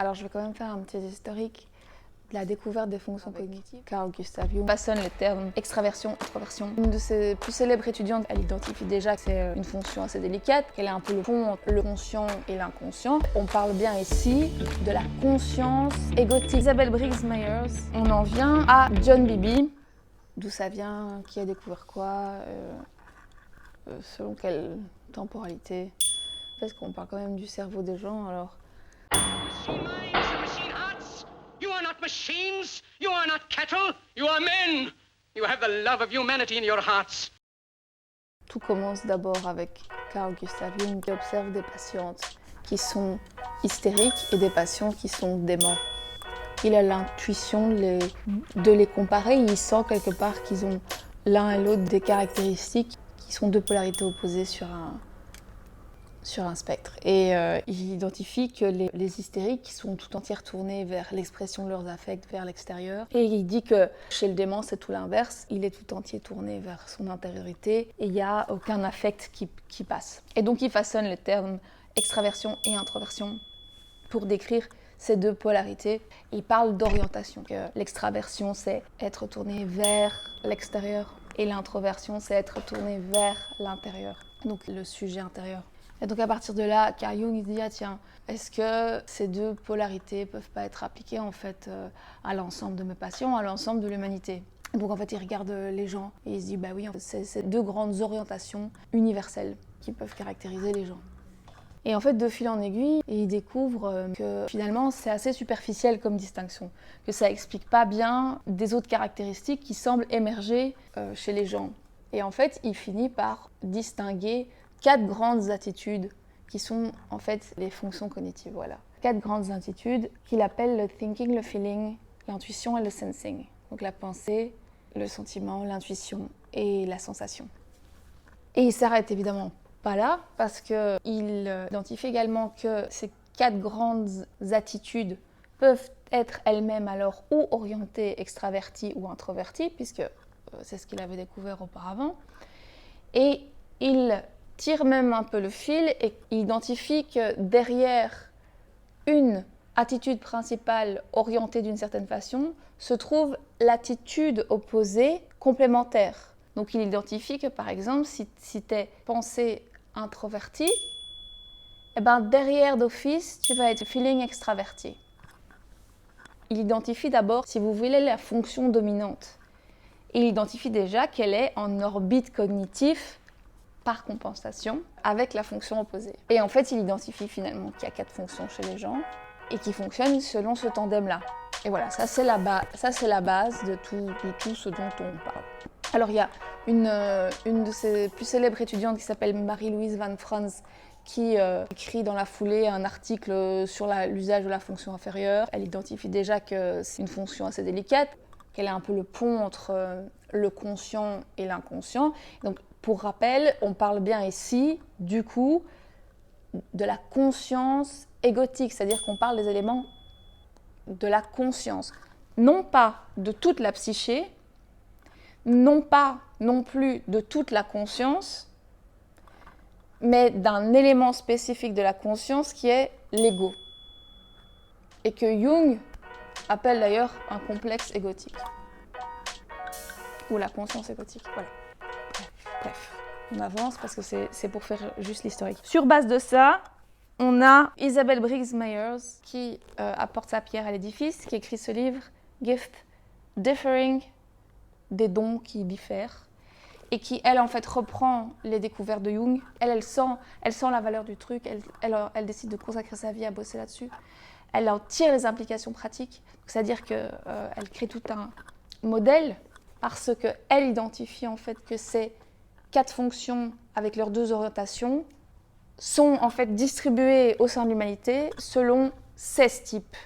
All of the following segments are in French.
Alors je vais quand même faire un petit historique de la découverte des fonctions cognitives. Carl Gustav Jung façonne les termes extraversion, introversion. Une de ses plus célèbres étudiantes, elle identifie déjà que c'est une fonction assez délicate, qu'elle est un peu le pont entre le conscient et l'inconscient. On parle bien ici de la conscience égotique. Isabelle Briggs Myers, on en vient à John Bowlby. D'où ça vient, qui a découvert quoi, selon quelle temporalité. Parce qu'on parle quand même du cerveau des gens, alors... Machine minds and machine hearts. You are not machines. You are not cattle. You are men. You have the love of humanity in your hearts. Tout commence d'abord avec Carl Gustav Jung qui observe des patientes qui sont hystériques et des patients qui sont déments. Il a l'intuition de les comparer, il sent quelque part qu'ils ont l'un et l'autre des caractéristiques qui sont deux polarités opposées sur un spectre. Et il identifie que les hystériques sont tout entières tournées vers l'expression de leurs affects, vers l'extérieur. Et il dit que chez le dément, c'est tout l'inverse. Il est tout entier tourné vers son intériorité et il n'y a aucun affect qui passe. Et donc il façonne les termes extraversion et introversion pour décrire ces deux polarités. Il parle d'orientation. L'extraversion, c'est être tourné vers l'extérieur et l'introversion, c'est être tourné vers l'intérieur. Donc le sujet intérieur. Et donc à partir de là, Carl Jung il dit ah tiens, est-ce que ces deux polarités peuvent pas être appliquées en fait à l'ensemble de mes patients, à l'ensemble de l'humanité. Donc en fait il regarde les gens et il se dit bah oui, c'est ces deux grandes orientations universelles qui peuvent caractériser les gens. Et en fait, de fil en aiguille, il découvre que finalement, c'est assez superficiel comme distinction, que ça explique pas bien des autres caractéristiques qui semblent émerger chez les gens. Et en fait, il finit par distinguer 4 grandes attitudes qui sont en fait les fonctions cognitives. Voilà. 4 grandes attitudes qu'il appelle le thinking, le feeling, l'intuition et le sensing. Donc la pensée, le sentiment, l'intuition et la sensation. Et il s'arrête évidemment pas là, parce qu'il identifie également que ces 4 grandes attitudes peuvent être elles-mêmes alors ou orientées extraverties ou introverties, puisque c'est ce qu'il avait découvert auparavant. Et il tire même un peu le fil et identifie que derrière une attitude principale orientée d'une certaine façon se trouve l'attitude opposée complémentaire. Donc il identifie que par exemple, si tu es pensée introverti, eh ben derrière d'office, tu vas être feeling extraverti. Il identifie d'abord, si vous voulez, la fonction dominante. Il identifie déjà qu'elle est en orbite cognitif par compensation avec la fonction opposée. Et en fait, il identifie finalement qu'il y a 4 fonctions chez les gens et qui fonctionnent selon ce tandem-là. Et voilà, ça c'est la base de tout ce dont on parle. Alors il y a une de ses plus célèbres étudiantes qui s'appelle Marie-Louise Van Franz qui écrit dans la foulée un article sur l'usage de la fonction inférieure. Elle identifie déjà que c'est une fonction assez délicate, qu'elle est un peu le pont entre le conscient et l'inconscient. Donc pour rappel, on parle bien ici du coup de la conscience égotique, c'est-à-dire qu'on parle des éléments de la conscience, non pas de toute la psyché, non pas non plus de toute la conscience, mais d'un élément spécifique de la conscience qui est l'ego. Et que Jung appelle d'ailleurs un complexe égotique. Ou la conscience égotique, voilà. Bref, on avance parce que c'est pour faire juste l'historique. Sur base de ça, on a Isabelle Briggs Myers qui apporte sa pierre à l'édifice, qui écrit ce livre, Gift Differing, des dons qui diffèrent, et qui, elle, en fait, reprend les découvertes de Jung. Elle sent la valeur du truc, elle décide de consacrer sa vie à bosser là-dessus. Elle en tire les implications pratiques, c'est-à-dire qu'elle crée tout un modèle parce qu'elle identifie en fait que ces 4 fonctions avec leurs 2 orientations sont en fait distribuées au sein de l'humanité selon 16 types.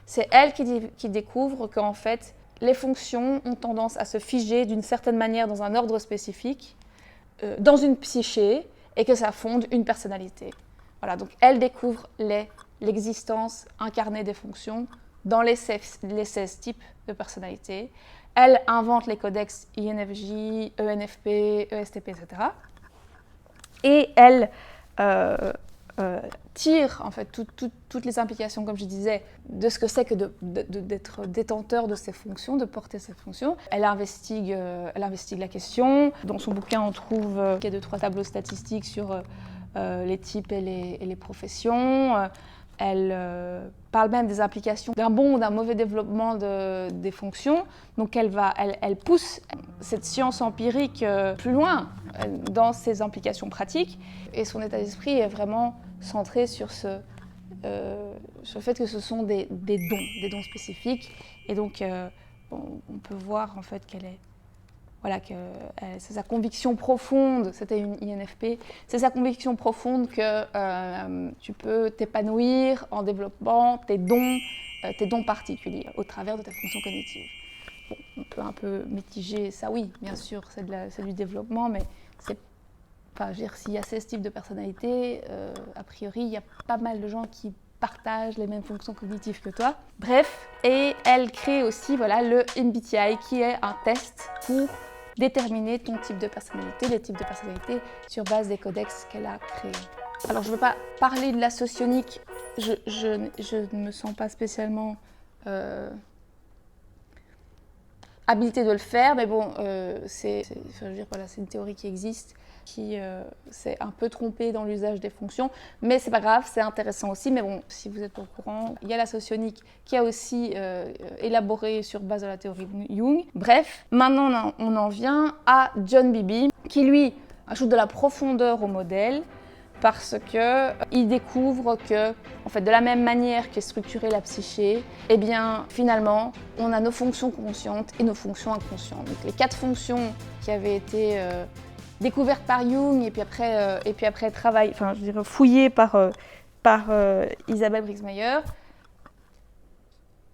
C'est elle qui découvre qu'en fait, les fonctions ont tendance à se figer d'une certaine manière dans un ordre spécifique, dans une psyché, et que ça fonde une personnalité. Voilà, donc elle découvre l'existence incarnée des fonctions dans les 16 types de personnalités. Elle invente les codex INFJ, ENFP, ESTP, etc. Et elle tire en fait toutes les implications, comme je disais, de ce que c'est que d'être détenteur de ces fonctions, de porter ces fonctions. Elle investigue la question. Dans son bouquin, on trouve 2-3 tableaux statistiques sur les types et les professions. Elle parle même des implications d'un bon ou d'un mauvais développement des fonctions. Donc elle pousse cette science empirique plus loin dans ses implications pratiques. Et son état d'esprit est vraiment centré sur le fait que ce sont des dons spécifiques. Et donc on peut voir en fait qu'elle est... Voilà, c'est sa conviction profonde, c'était une INFP, c'est sa conviction profonde que tu peux t'épanouir en développant tes dons particuliers au travers de ta fonction cognitive. Bon, on peut un peu mitiger ça, oui, bien sûr, c'est du développement, mais c'est, enfin, je veux dire, s'il y a 16 types de personnalités, a priori, il y a pas mal de gens qui partagent les mêmes fonctions cognitives que toi. Bref, et elle crée aussi le MBTI, qui est un test pour déterminer ton type de personnalité, les types de personnalité sur base des codex qu'elle a créés. Alors je ne veux pas parler de la socionique, je ne me sens pas spécialement habilitée de le faire, mais bon, c'est une théorie qui existe, qui s'est un peu trompée dans l'usage des fonctions, mais c'est pas grave, c'est intéressant aussi. Mais bon, si vous n'êtes pas au courant, il y a la socionique qui a aussi élaboré sur base de la théorie de Jung. Bref, maintenant on en vient à John Bowlby, qui lui ajoute de la profondeur au modèle, parce qu'il découvre que, en fait, de la même manière qu'est structurée la psyché, eh bien, finalement, on a nos fonctions conscientes et nos fonctions inconscientes. Donc, les 4 fonctions qui avaient été découvertes par Jung et puis après fouillées par Isabelle Briggsmeyer,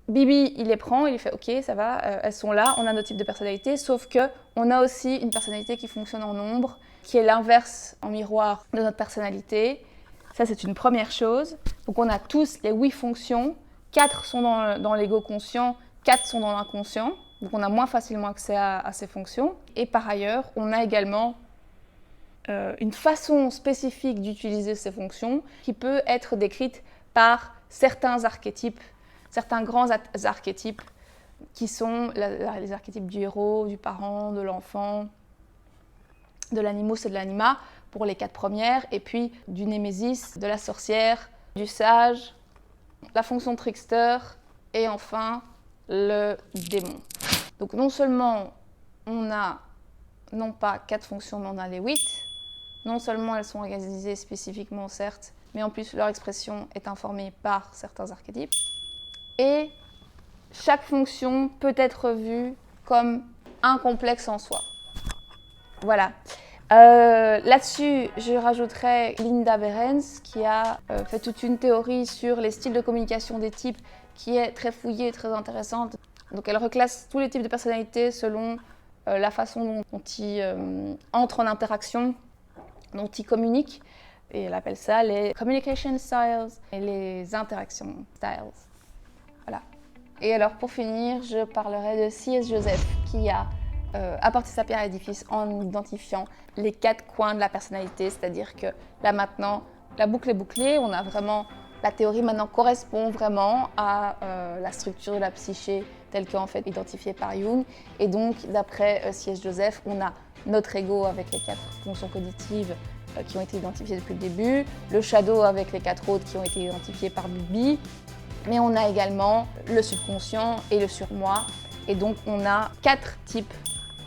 Bowlby, il les prend, il les fait « Ok, ça va, elles sont là, on a nos types de personnalités, sauf qu'on a aussi une personnalité qui fonctionne en nombre, qui est l'inverse en miroir de notre personnalité. » Ça, c'est une première chose. Donc, on a tous les 8 fonctions. 4 sont dans l'ego conscient, 4 sont dans l'inconscient. Donc, on a moins facilement accès à ces fonctions. Et par ailleurs, on a également une façon spécifique d'utiliser ces fonctions qui peut être décrite par certains archétypes, certains grands archétypes qui sont les archétypes du héros, du parent, de l'enfant, de l'animus et de l'anima pour les 4 premières, et puis du némésis, de la sorcière, du sage, la fonction trickster et enfin le démon. Donc non seulement on a non pas 4 fonctions, mais on a les 8. Non seulement elles sont organisées spécifiquement, certes, mais en plus leur expression est informée par certains archétypes. Et chaque fonction peut être vue comme un complexe en soi. Voilà. Là-dessus, je rajouterai Linda Behrens qui a fait toute une théorie sur les styles de communication des types qui est très fouillée et très intéressante. Donc elle reclasse tous les types de personnalités selon la façon dont ils entrent en interaction, dont ils communiquent. Et elle appelle ça les communication styles et les interaction styles. Voilà. Et alors pour finir, je parlerai de C.S. Joseph qui a apporté sa pierre à l'édifice en identifiant les 4 coins de la personnalité, c'est-à-dire que là maintenant, la boucle est bouclée, on a vraiment, la théorie maintenant correspond vraiment à la structure de la psyché telle qu'en fait identifiée par Jung. Et donc d'après C.S. Joseph, on a notre ego avec les 4 fonctions cognitives qui ont été identifiées depuis le début, le shadow avec les 4 autres qui ont été identifiés par Bowlby, mais on a également le subconscient et le surmoi. Et donc on a 4 types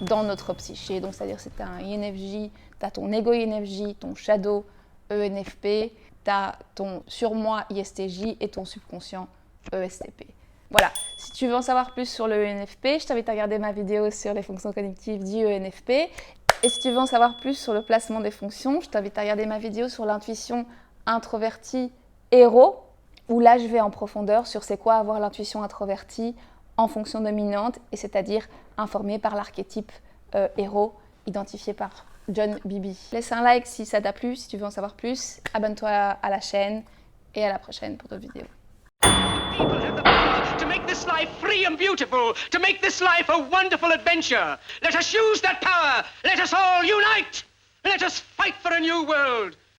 dans notre psyché. Donc c'est-à-dire c'est un INFJ, tu as ton ego INFJ, ton shadow ENFP, tu as ton surmoi ISTJ et ton subconscient ESTP. Voilà, si tu veux en savoir plus sur le ENFP, je t'invite à regarder ma vidéo sur les fonctions cognitives du ENFP. Et si tu veux en savoir plus sur le placement des fonctions, je t'invite à regarder ma vidéo sur l'intuition introvertie héros, où là je vais en profondeur sur c'est quoi avoir l'intuition introvertie en fonction dominante, et c'est-à-dire informée par l'archétype héros identifié par John Bowlby. Laisse un like si ça t'a plu, si tu veux en savoir plus, abonne-toi à la chaîne et à la prochaine pour d'autres vidéos. People have the power to make this life free and beautiful, to make this life a wonderful adventure. Let us use that power. Let us all unite. Let us fight for a new world.